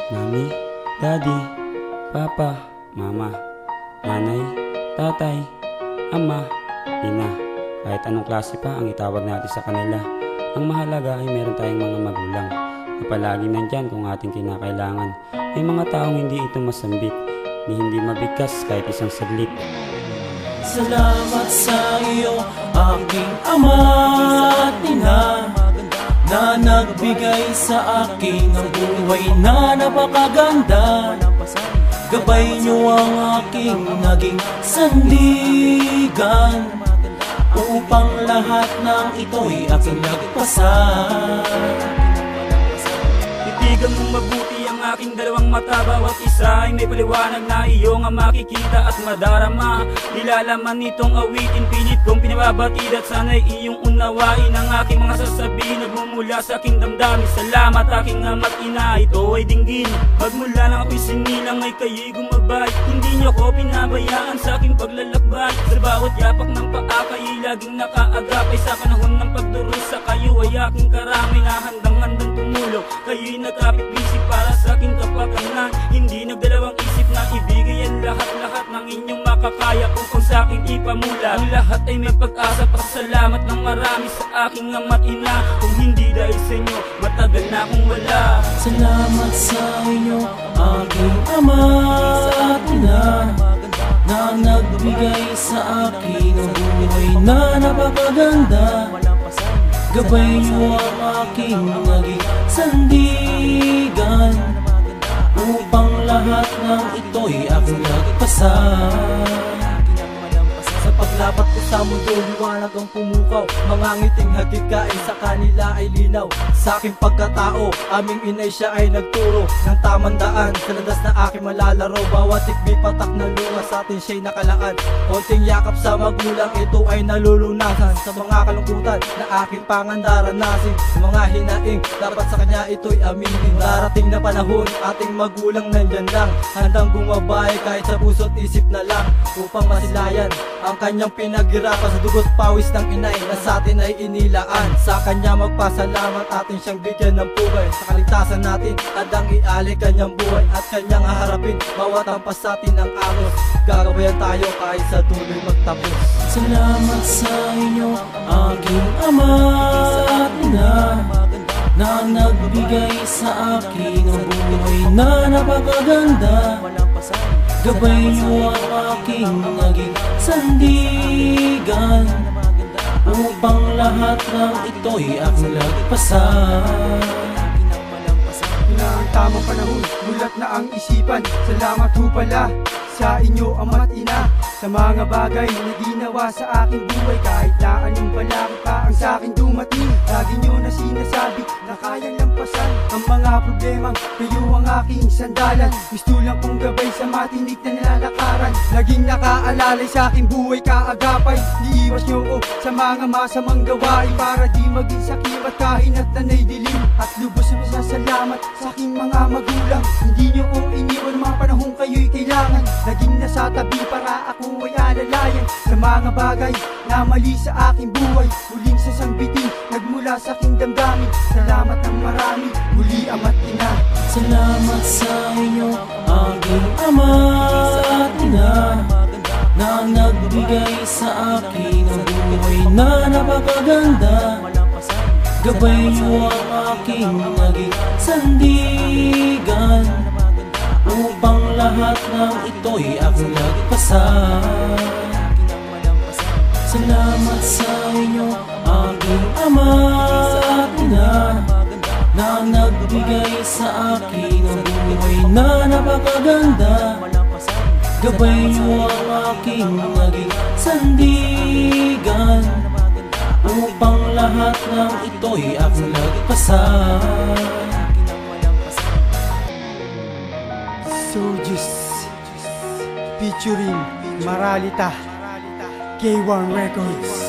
Mami, Daddy, Papa, Mama, Nanay, Tatay, Ama, Ina. Kahit anong klase pa ang itawag natin sa kanila, ang mahalaga ay meron tayong mga magulang na palaging nandyan kung ating kinakailangan. May mga taong hindi ito masambit, ni hindi mabigkas kahit isang saglit. Salamat sa iyo, aking ama at ina, na nagbigay sa akin ng buhay na napakaganda. Gabay niyo ang aking naging sandigan, upang lahat ng ito'y aking nagpasan. Titigan mong mabuti ang aking dalawang mata, bawat isa ay may paliwanag na iyong makikita at madarama. Nilalaman nitong awitin, pilit kong pinababatid at sana'y iyong unawain ang aking mga sasabihin, nagmumula sa aking damdamin. Salamat aking ama't ina, ito ay dinggin. Magmula lang ako'y sinilang ay kayo'y gumabay, hindi niyo ko pinabayaan sa aking paglalakbay. Sa bawat yapak ng paa kayo'y laging nakaagapay, sa panahon ng pagdurusa kayo ay aking karamay na handang-handang tumulong. Kayo'y nagkapit-bisig para sa aking kapakanan, hindi nagdalawang isip na ibigay ang lahat-lahat ng inyong makakaya upang sa akin ipamula. Ang lahat ay may pag-asa, pasalamat ng marami sa aking ama't ina. Kung hindi dahil sa inyo, matagal na akong wala. Salamat sa inyo, aking ama at ina, na nagbigay sa akin ng buhay na napakaganda. Gabay niyo ang aking naging sandigan, upang lahat ng ito'y aking nagpasan. Sa paglapat ko sa mundo, liwanag ang pumukaw, mga ngiting hagikain sa kanila ay linaw. Sa aking pagkatao, aming inay siya ay nagturo ng tamang daan, sa landas na aking malalaro. Bawat tikbi patak na lunga sa atin siya'y nakalaan. Konting yakap sa magulang, ito ay nalulunasan. Sa mga kalungkutan na aking pangandaranasin, sa mga hinaing, dapat sa kanya ito'y aminin. Darating na panahon, ating magulang nandyan lang, handang gumabay kahit sa puso't isip na lang, upang masilayan ang kanyang pinaghirapan sa dugot pawis ng inay na sa atin ay inilaan. Sa kanya magpasalamat, atin siyang bigyan ng pugay. Sa kaligtasan natin, adang ialay kanyang buhay at kanyang haharapin bawat hampas sa atin ang agos. Gagabayan tayo kahit sa tuloy magtapos. Salamat sa inyo, aking ama at ina, na nagbigay sa akin ng buhay na napakaganda. Gabay niyo ang aking naging sandigan, upang lahat ng ito'y aking lagpasan. Na ang tamang panahon, mulat na ang isipan. Salamat ho pala sa inyo ama't ina, sa mga bagay na ginawa sa aking buhay. Kahit na anong balaki pa ang sa akin dumating, lagi nyo na sinasabi na kayang lampasan ang mga problemang kayo ang aking sandalan. Gusto lang kong gabay sa matinik na nilalakaran, laging nakaalalay sa aking buhay kaagapay. Iiwas nyo ko sa mga masamang gawain, para di maging sakimat kahinat na naidilim. At lubos na masasalamat sa aking mga magulang, hindi nyo ko iniwan mga panahong kayo'y kailangan. Laging nasa tabi para ako ay alalayan sa mga bagay na mali sa aking buhay. Huling sasangbitin, nagmula sa aking damdamin. Salamat ng marami, muli ama't ina. Salamat sa inyo, aking ama at ina, na nagbigay sa akin ng buhay na napakaganda. Gabay niyo ang aking naging sandigan, upang lahat ng ito'y aking lagpasan. Salamat sa inyo, aking ama at ina, na nagbigay sa akin ng buhay na napakaganda. Gabay niyo ang aking naging sandigan, upang lahat ng ito'y aking lagpasan. Sojus featuring Maralita, K1 Records.